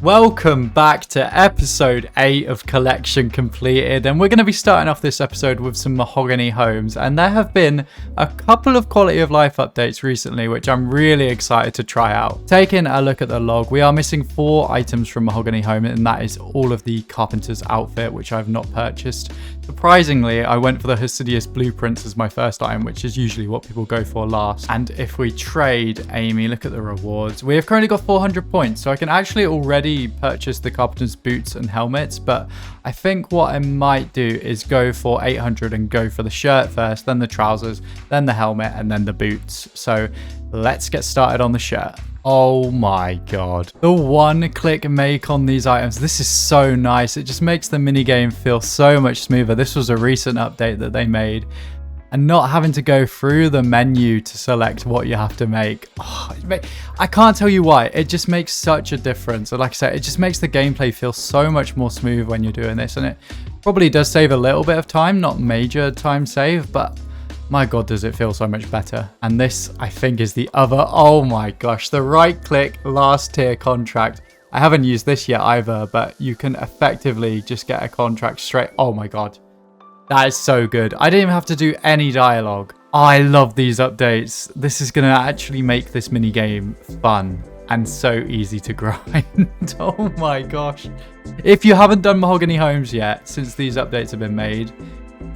Welcome back to episode 8 of Collection Completed, and we're going to be starting off this episode with some Mahogany Homes, and there have been a couple of quality of life updates recently which I'm really excited to try out. Taking a look at the log, we are missing 4 items from Mahogany Home, and that is all of the carpenter's outfit, which I've not purchased. Surprisingly, I went for the Hasidious blueprints as my first item, which is usually what people go for last. And if we trade Amy, look at the rewards. We have currently got 400 points, so I can actually already purchase the carpenter's boots and helmets, but I think what I might do is go for 800 and go for the shirt first, then the trousers, then the helmet, and then the boots. So let's get started on the shirt. Oh my god. The one-click make on these items. This is so nice. It just makes the minigame feel so much smoother. This was a recent update that they made. And not having to go through the menu to select what you have to make. Oh, I can't tell you why. It just makes such a difference. And like I said, it just makes the gameplay feel so much more smooth when you're doing this. And it probably does save a little bit of time, not major time save, but my god, does it feel so much better. And this, I think, is the other. Oh my gosh, the right-click last tier contract. I haven't used this yet either, but you can effectively just get a contract straight. Oh my god. That is so good. I didn't even have to do any dialogue. I love these updates. This is going to actually make this mini game fun and so easy to grind. Oh my gosh. If you haven't done Mahogany Homes yet, since these updates have been made,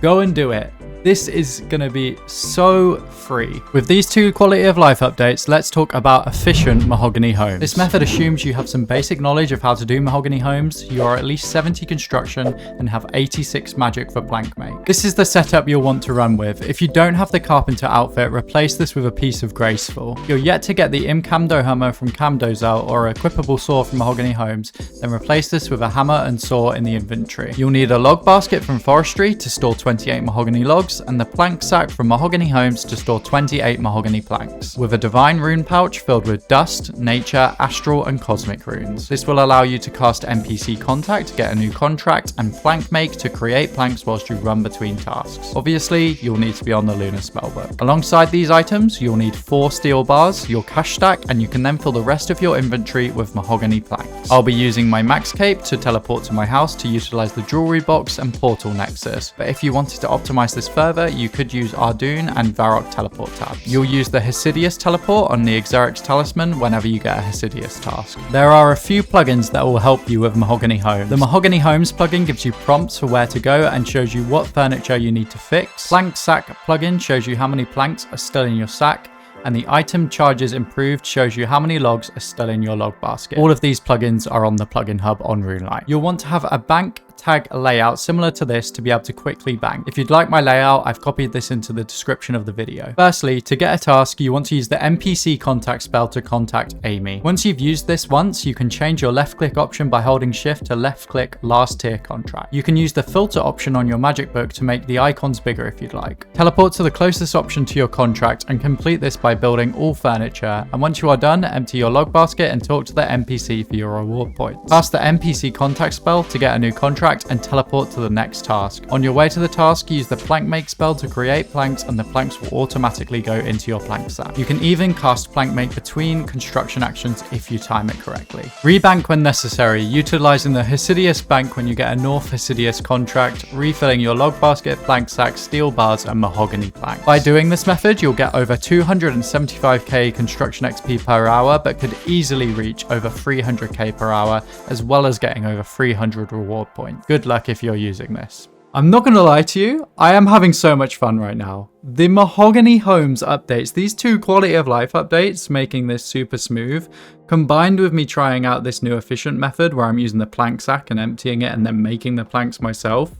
go and do it. This is going to be so free. With these 2 quality of life updates, let's talk about efficient Mahogany Homes. This method assumes you have some basic knowledge of how to do Mahogany Homes, you are at least 70 construction, and have 86 magic for plank make. This is the setup you'll want to run with. If you don't have the carpenter outfit, replace this with a piece of graceful. You're yet to get the Camdo hammer from Camdozel or a equipable saw from Mahogany Homes, then replace this with a hammer and saw in the inventory. You'll need a log basket from forestry to store 28 mahogany logs, and the plank sack from Mahogany Homes to store 28 mahogany planks, with a divine rune pouch filled with dust, nature, astral and cosmic runes. This will allow you to cast NPC contact, get a new contract, and plank make to create planks whilst you run between tasks. Obviously, you'll need to be on the lunar spellbook. Alongside these items, you'll need 4 steel bars, your cash stack, and you can then fill the rest of your inventory with mahogany planks. I'll be using my max cape to teleport to my house to utilize the jewelry box and portal nexus, but if you wanted to optimize this further, you could use Ardoon and Varrock teleport tabs. You'll use the Hasidious teleport on the Xerix talisman whenever you get a Hasidious task. There are a few plugins that will help you with Mahogany Homes. The Mahogany Homes plugin gives you prompts for where to go and shows you what furniture you need to fix. Plank Sack plugin shows you how many planks are still in your sack. And the item charges improved shows you how many logs are still in your log basket. All of these plugins are on the plugin hub on RuneLite. You'll want to have a bank tag layout similar to this to be able to quickly bank. If you'd like my layout, I've copied this into the description of the video. Firstly, to get a task, you want to use the NPC contact spell to contact Amy. Once you've used this once, you can change your left click option by holding shift to left click last tier contract. You can use the filter option on your magic book to make the icons bigger if you'd like. Teleport to the closest option to your contract and complete this by building all furniture. And once you are done, empty your log basket and talk to the NPC for your reward points. Cast the NPC contact spell to get a new contract and teleport to the next task. On your way to the task, use the plank make spell to create planks and the planks will automatically go into your plank sack. You can even cast plank make between construction actions if you time it correctly. Rebank when necessary, utilizing the Hasidious bank when you get a North Hasidious contract, refilling your log basket, plank sack, steel bars and mahogany planks. By doing this method, you'll get over 275k construction XP per hour, but could easily reach over 300k per hour, as well as getting over 300 reward points. Good luck if you're using this. I'm not going to lie to you, I am having so much fun right now. The Mahogany Homes updates, these 2 quality of life updates, making this super smooth, combined with me trying out this new efficient method where I'm using the plank sack and emptying it and then making the planks myself.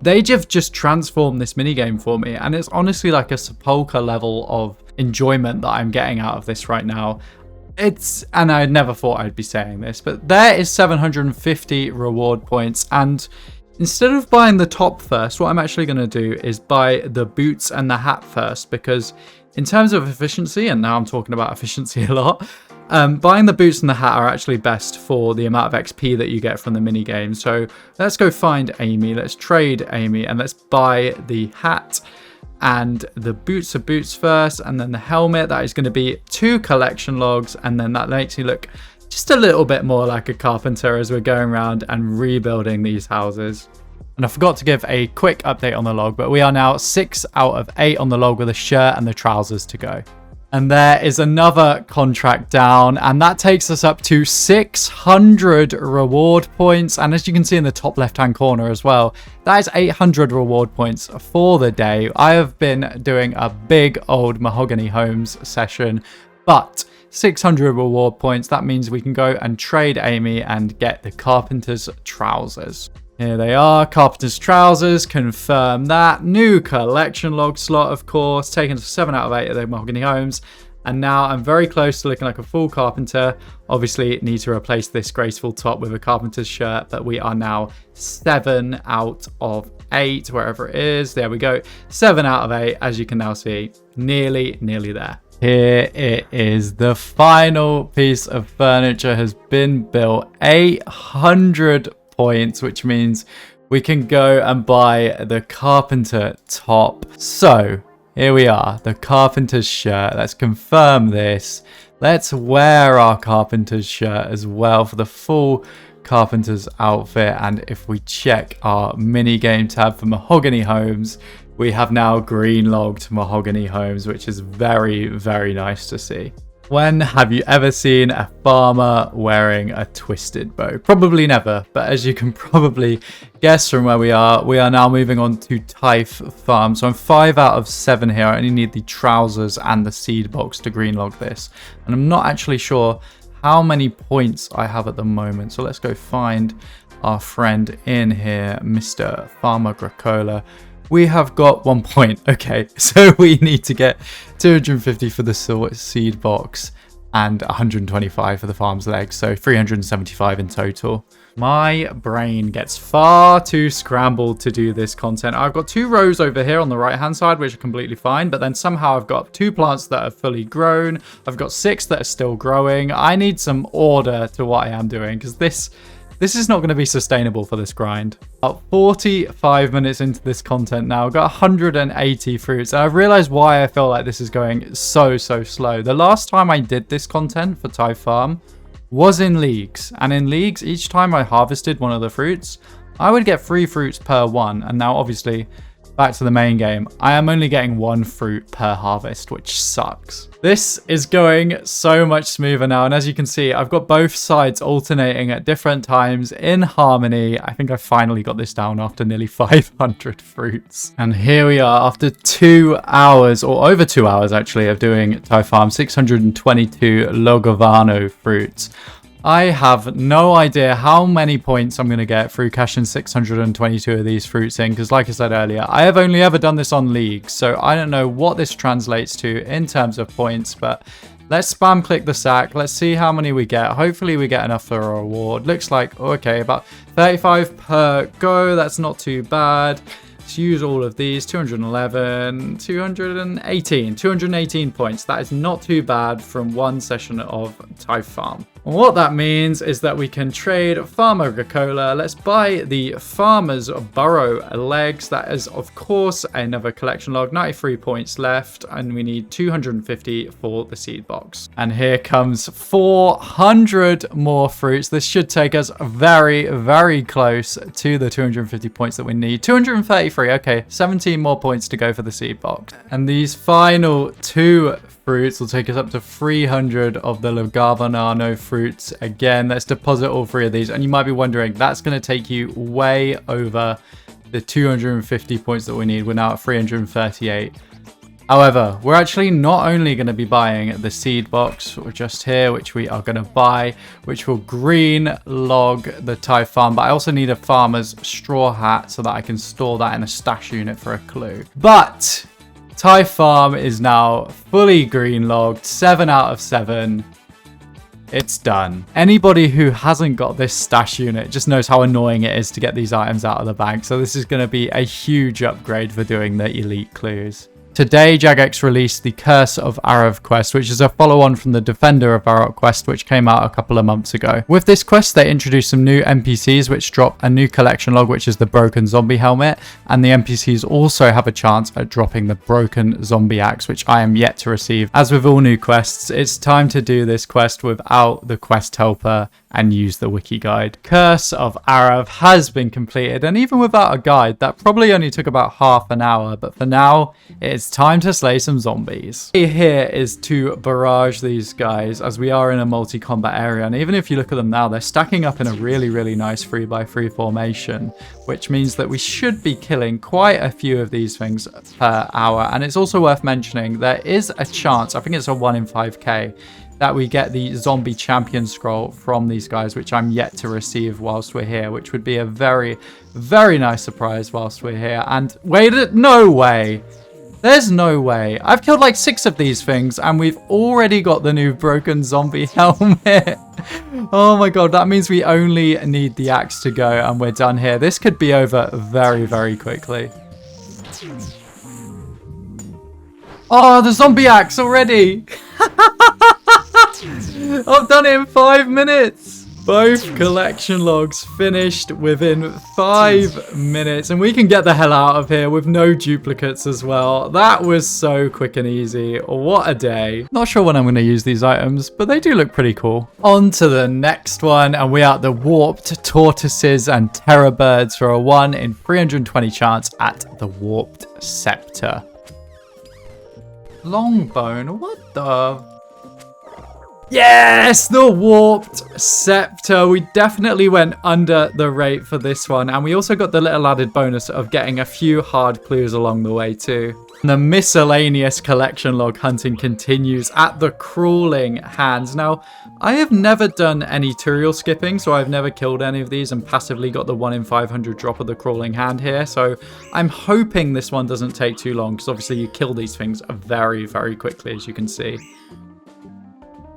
They just transformed this minigame for me, and it's honestly like a sepulchre level of enjoyment that I'm getting out of this right now. And I never thought I'd be saying this, but there is 750 reward points, and instead of buying the top first, what I'm actually going to do is buy the boots and the hat first, because in terms of efficiency, and now I'm talking about efficiency a lot, buying the boots and the hat are actually best for the amount of XP that you get from the minigame. So let's go find Amy, let's trade Amy, and let's buy the hat. And the boots are boots first, and then the helmet, that is going to be 2 collection logs, and then that makes you look just a little bit more like a carpenter as we're going around and rebuilding these houses. And I forgot to give a quick update on the log, but we are now 6 out of 8 on the log with a shirt and the trousers to go. And there is another contract down, and that takes us up to 600 reward points. And as you can see in the top left-hand corner as well, that is 800 reward points for the day. I have been doing a big old Mahogany Homes session, but 600 reward points, that means we can go and trade Amy and get the carpenter's trousers. Here they are, carpenter's trousers, confirm that. New collection log slot, of course, taken to 7 out of 8 of the Mahogany Homes. And now I'm very close to looking like a full carpenter. Obviously, need to replace this graceful top with a carpenter's shirt, but we are now 7 out of 8, wherever it is. There we go. 7 out of 8, as you can now see, nearly there. Here it is. The final piece of furniture has been built. 800 points, which means we can go and buy the carpenter top. So here we are, the carpenter's shirt. Let's confirm this. Let's wear our carpenter's shirt as well for the full carpenter's outfit. And if we check our mini game tab for Mahogany Homes, we have now green logged Mahogany Homes, which is very, very nice to see. When have you ever seen a farmer wearing a twisted bow? Probably never, but as you can probably guess from where we are now moving on to Typh Farm. So I'm 5 out of 7 here. I only need the trousers and the seed box to green log this. And I'm not actually sure how many points I have at the moment. So let's go find our friend in here, Mr. Farmer Agricola. We have got 1 point. Okay, so we need to get 250 for the seed box and 125 for the farm's legs. So 375 in total. My brain gets far too scrambled to do this content. I've got 2 rows over here on the right hand side, which are completely fine. But then somehow I've got 2 plants that are fully grown. I've got 6 that are still growing. I need some order to what I am doing, because this is not going to be sustainable for this grind. About 45 minutes into this content now, I've got 180 fruits. And I've realized why I feel like this is going so slow. The last time I did this content for Typh Farm was in leagues. And in leagues, each time I harvested one of the fruits, I would get 3 fruits per one. And now obviously, back to the main game, I am only getting 1 fruit per harvest, which sucks. This is going so much smoother now, and as you can see, I've got both sides alternating at different times in harmony. I think I finally got this down after nearly 500 fruits. And here we are after 2 hours, or over 2 hours actually, of doing Typh Farm, 622 Logavano fruits. I have no idea how many points I'm going to get through cashing 622 of these fruits in, because like I said earlier, I have only ever done this on leagues, so I don't know what this translates to in terms of points, but let's spam click the sack. Let's see how many we get. Hopefully we get enough for a reward. Looks like, okay, about 35 per go. That's not too bad. Let's use all of these. 211, 218 points. That is not too bad from one session of Typh Farm. And what that means is that we can trade Farmer Agricola. Let's buy the Farmer's Burrow legs. That is, of course, another collection log. 93 points left, and we need 250 for the seed box. And here comes 400 more fruits. This should take us very, very close to the 250 points that we need. 233, okay, 17 more points to go for the seed box. And these final 2 fruits will take us up to 300 of the Logavano fruits. Again, let's deposit all 3 of these. And you might be wondering, that's going to take you way over the 250 points that we need. We're now at 338. However, we're actually not only going to be buying the seed box, or just here, which we are going to buy, which will green log the Typh Farm, but I also need a farmer's straw hat so that I can store that in a stash unit for a clue. But Typh Farm is now fully green logged, 7 out of 7. It's done. Anybody who hasn't got this stash unit just knows how annoying it is to get these items out of the bank. So this is going to be a huge upgrade for doing the elite clues. Today, Jagex released the Curse of Arav quest, which is a follow-on from the Defender of Arav quest, which came out a couple of months ago. With this quest, they introduced some new NPCs, which drop a new collection log, which is the Broken Zombie Helmet, and the NPCs also have a chance at dropping the Broken Zombie Axe, which I am yet to receive. As with all new quests, it's time to do this quest without the quest helper and use the wiki guide. Curse of Arav has been completed, and even without a guide, that probably only took about half an hour, but for now, it's time to slay some zombies. Here is to barrage these guys, as we are in a multi-combat area, and even if you look at them now, they're stacking up in a really nice 3x3 formation, which means that we should be killing quite a few of these things per hour. And it's also worth mentioning, there is a chance, I think it's a 1 in 5k, that we get the zombie champion scroll from these guys, which I'm yet to receive whilst we're here, which would be a very nice surprise whilst we're here. And wait, no way. There's no way. I've killed like 6 of these things and we've already got the new Broken Zombie Helmet. Oh my god, that means we only need the axe to go and we're done here. This could be over very quickly. Oh, the zombie axe already. I've done it in 5 minutes. Both collection logs finished within 5 minutes, and we can get the hell out of here with no duplicates as well. That was so quick and easy. What a day. Not sure when I'm going to use these items, but they do look pretty cool. On to the next one, and we are at the Warped Tortoises and Terror Birds for a 1 in 320 chance at the Warped Scepter. Longbone, what the... Yes, the Warped Scepter. We definitely went under the rate for this one. And we also got the little added bonus of getting a few hard clues along the way too. The miscellaneous collection log hunting continues at the Crawling Hands. Now, I have never done any tutorial skipping, so I've never killed any of these and passively got the 1 in 500 drop of the Crawling Hand here. So I'm hoping this one doesn't take too long, because obviously you kill these things very quickly, as you can see.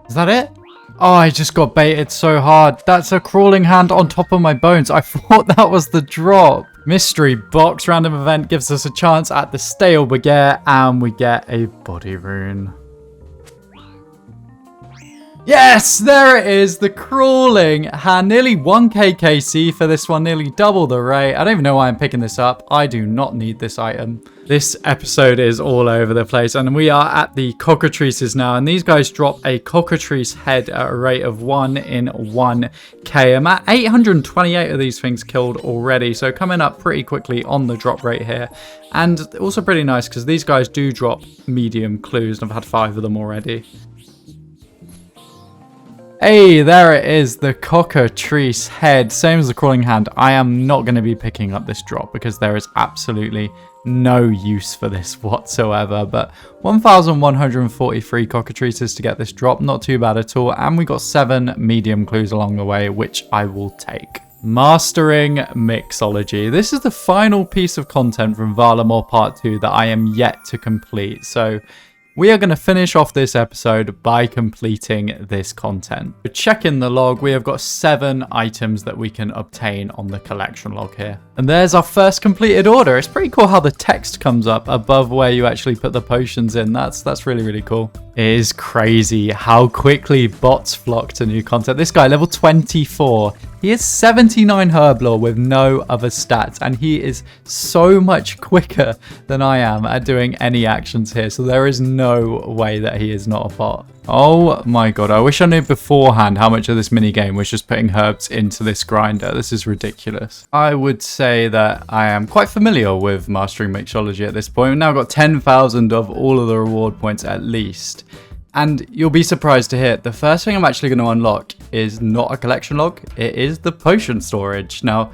Is that it? Oh, I just got baited so hard. That's a Crawling Hand on top of my bones. I thought that was the drop. Mystery box random event gives us a chance at the Stale Baguette, and we get a body rune. Yes, there it is, the Crawling Hand. Nearly 1k KC for this one, nearly double the rate. I don't even know why I'm picking this up. I do not need this item. This episode is all over the place, and we are at the cockatrices now, and these guys drop a cockatrice head at a rate of 1 in 1k. I'm at 828 of these things killed already, so coming up pretty quickly on the drop rate here. And also pretty nice, because these guys do drop medium clues, and I've had 5 of them already. Hey, there it is, the cockatrice head. Same as the Crawling Hand. I am not going to be picking up this drop because there is absolutely no use for this whatsoever. But 1,143 cockatrices to get this drop. Not too bad at all. And we got 7 medium clues along the way, which I will take. Mastering Mixology. This is the final piece of content from Varlamore Part 2 that I am yet to complete. So we are going to finish off this episode by completing this content. But check in the log, we have got 7 items that we can obtain on the collection log here. And there's our first completed order. It's pretty cool how the text comes up above where you actually put the potions in. That's really cool. It is crazy how quickly bots flock to new content. This guy, level 24. He is 79 herb lore with no other stats, and he is so much quicker than I am at doing any actions here, so there is no way that he is not a bot. Oh my god, I wish I knew beforehand how much of this minigame was just putting herbs into this grinder. This is ridiculous. I would say that I am quite familiar with Mastering Mixology at this point. We've now got 10,000 of all of the reward points at least. And you'll be surprised to hear, the first thing I'm actually going to unlock is not a collection log, it is the potion storage. Now,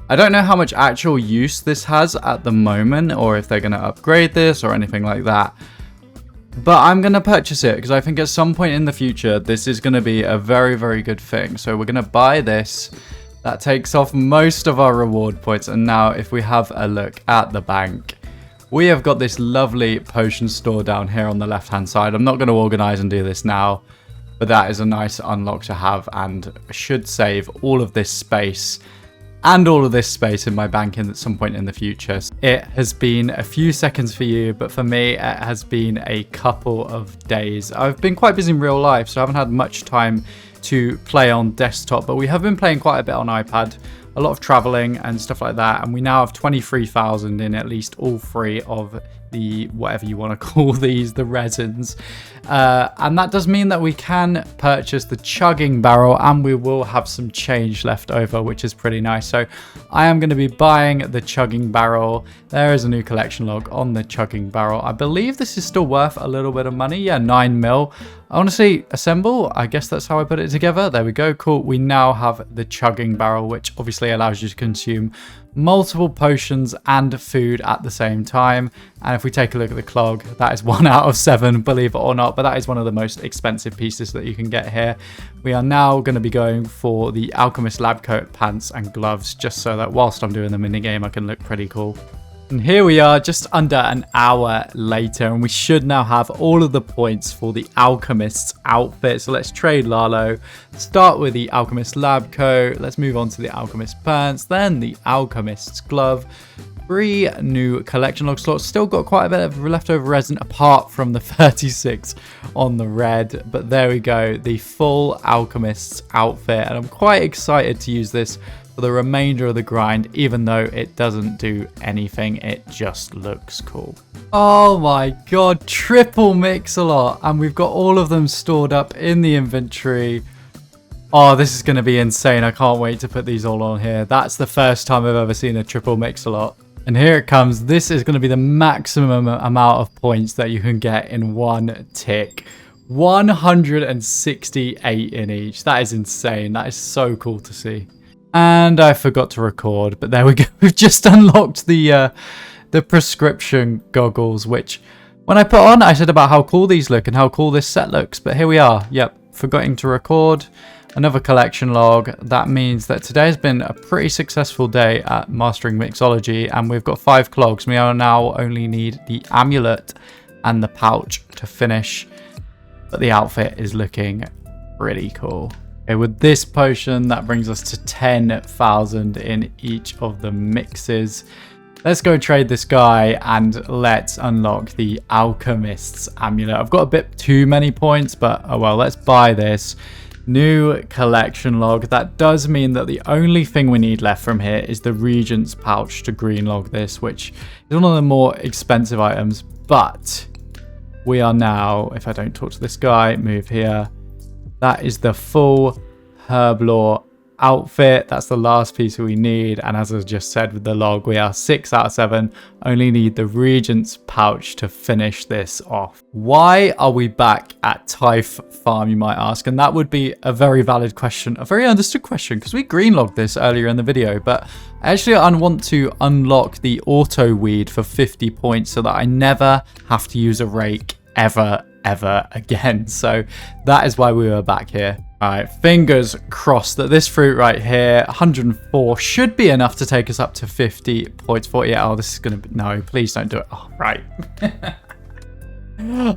I don't know how much actual use this has at the moment, or if they're going to upgrade this or anything like that. But I'm going to purchase it, because I think at some point in the future, this is going to be a very good thing. So we're going to buy this. That takes off most of our reward points. And now if we have a look at the bank, we have got this lovely potion store down here on the left-hand side. I'm not going to organize and do this now, but that is a nice unlock to have and should save all of this space. and all of this space in my bank at some point in the future. It has been a few seconds for you, but for me, it has been a couple of days. I've been quite busy in real life, so I haven't had much time to play on desktop, but we have been playing quite a bit on iPad, a lot of traveling and stuff like that, and we now have 23,000 in at least all three of the, whatever you want to call these, the resins. And that does mean that we can purchase the chugging barrel, and we will have some change left over, which is pretty nice. So I am going to be buying the chugging barrel. There is a new collection log on the chugging barrel. I believe this is still worth a little bit of money. Yeah, 9 mil. I want to see assemble. I guess that's how I put it together. There we go. Cool. We now have the chugging barrel, which obviously allows you to consume multiple potions and food at the same time. And if we take a look at the clog, that is 1 out of 7, believe it or not, but that is one of the most expensive pieces that you can get here. We are now going to be going for the Alchemist lab coat pants and gloves, just so that whilst I'm doing the minigame I can look pretty cool. And here we are just under an hour later, and we should now have all of the points for the Alchemist's outfit. So let's trade Lalo. Start with the Alchemist lab coat. Let's move on to the Alchemist pants, then the Alchemist's glove. 3 new collection log slots. Still got quite a bit of leftover resin apart from the 36 on the red. But there we go, the full Alchemist's outfit. And I'm quite excited to use this for the remainder of the grind, even though it doesn't do anything. It just looks cool. Oh my god, triple mix-a-lot, and we've got all of them stored up in the inventory. Oh, this is going to be insane. I can't wait to put these all on here. That's the first time I've ever seen a triple mix-a-lot. And here it comes. This is going to be the maximum amount of points that you can get in one tick. 168 in each. That is insane. That is so cool to see. And I forgot to record, but there we go. We've just unlocked the prescription goggles, which when I put on, I said about how cool these look and how cool this set looks. But here we are. Yep, forgetting to record. Another collection log. That means that today has been a pretty successful day at Mastering Mixology, and we've got 5 clogs. We now only need the amulet and the pouch to finish, but the outfit is looking pretty cool. Okay, with this potion, that brings us to 10,000 in each of the mixes. Let's go trade this guy and let's unlock the Alchemist's amulet. I've got a bit too many points, but oh well, let's buy this. New collection log. That does mean that the only thing we need left from here is the Regent's pouch to green log this, which is one of the more expensive items. But we are now, if I don't talk to this guy, move here. That is the full Herblore outfit. That's the last piece we need. And as I just said with the log, we are 6 out of 7. Only need the Regent's pouch to finish this off. Why are we back at Typh Farm, you might ask? And that would be a very valid question, a very understood question, because we green logged this earlier in the video. But actually, I want to unlock the auto weed for 50 points so that I never have to use a rake ever again. So that is why we were back here. All right, fingers crossed that this fruit right here, 104, should be enough to take us up to 50 points. 48. Oh, this is gonna be, no, please don't do it. Oh, right.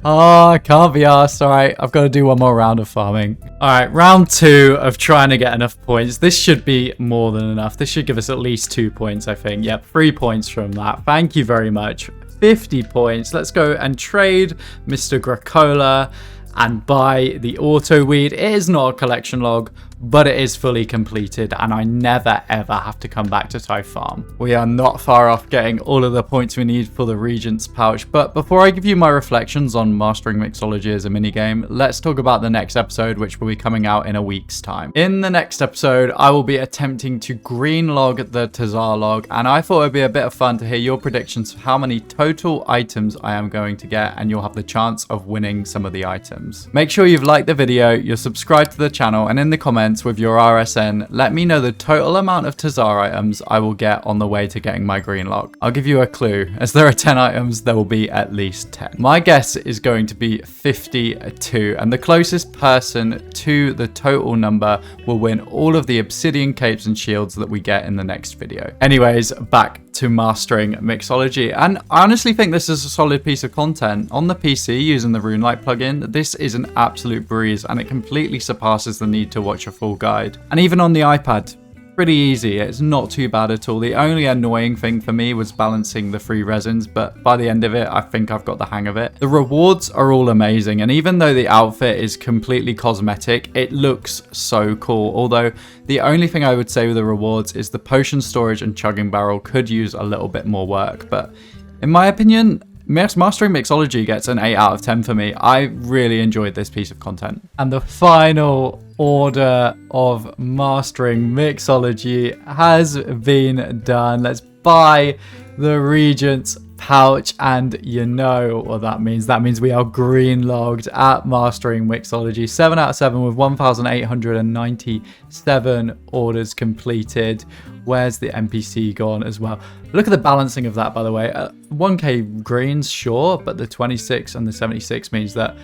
Oh, I can't be arsed. All right, I've got to do one more round of farming. All right, round 2 of trying to get enough points. This should be more than enough. This should give us at least 2 points, I think. Yep, 3 points from that. Thank you very much. 50 points. Let's go and trade Mr. Gracola and buy the auto weed. It is not a collection log, but it is fully completed, and I never ever have to come back to Typh Farm. We are not far off getting all of the points we need for the Regent's pouch, but before I give you my reflections on Mastering Mixology as a minigame, let's talk about the next episode, which will be coming out in a week's time. In the next episode, I will be attempting to green log the Tazar log, and I thought it'd be a bit of fun to hear your predictions for how many total items I am going to get, and you'll have the chance of winning some of the items. Make sure you've liked the video, you're subscribed to the channel, and in the comments with your RSN, let me know the total amount of Tazar items I will get on the way to getting my green log. I'll give you a clue. As there are 10 items, there will be at least 10. My guess is going to be 52, and the closest person to the total number will win all of the obsidian capes and shields that we get in the next video. Anyways, back to Mastering Mixology, and I honestly think this is a solid piece of content. On the PC using the RuneLite plugin, this is an absolute breeze, and it completely surpasses the need to watch a full guide. And even on the iPad, pretty easy. It's not too bad at all. The only annoying thing for me was balancing the free resins, but by the end of it, I think I've got the hang of it. The rewards are all amazing, and even though the outfit is completely cosmetic, it looks so cool. Although the only thing I would say with the rewards is the potion storage and chugging barrel could use a little bit more work, but in my opinion, Mastering Mixology gets an 8 out of 10 for me. I really enjoyed this piece of content. And the final order of Mastering Mixology has been done. Let's buy the Regent's pouch, and you know what that means. That means we are green logged at Mastering Mixology. 7 out of 7 with 1,897 orders completed. Where's the NPC gone as well? Look at the balancing of that, by the way. 1k greens, sure, but the 26 and the 76 means that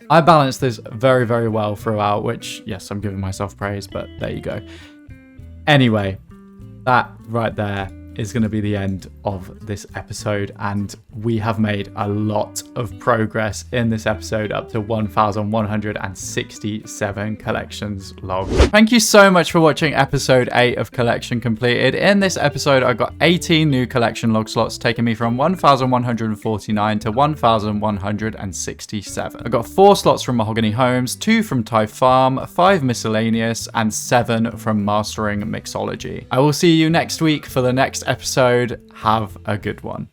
I balanced this very, very well throughout, which, yes, I'm giving myself praise, but there you go. Anyway, that right there is going to be the end of this episode, and we have made a lot of progress in this episode, up to 1,167 collections logged. Thank you so much for watching episode 8 of Collection Completed. In this episode, I got 18 new collection log slots, taking me from 1,149 to 1,167. I got 4 slots from Mahogany Homes, 2 from Thai Farm, 5 miscellaneous, and 7 from Mastering Mixology. I will see you next week for the next episode. Have a good one.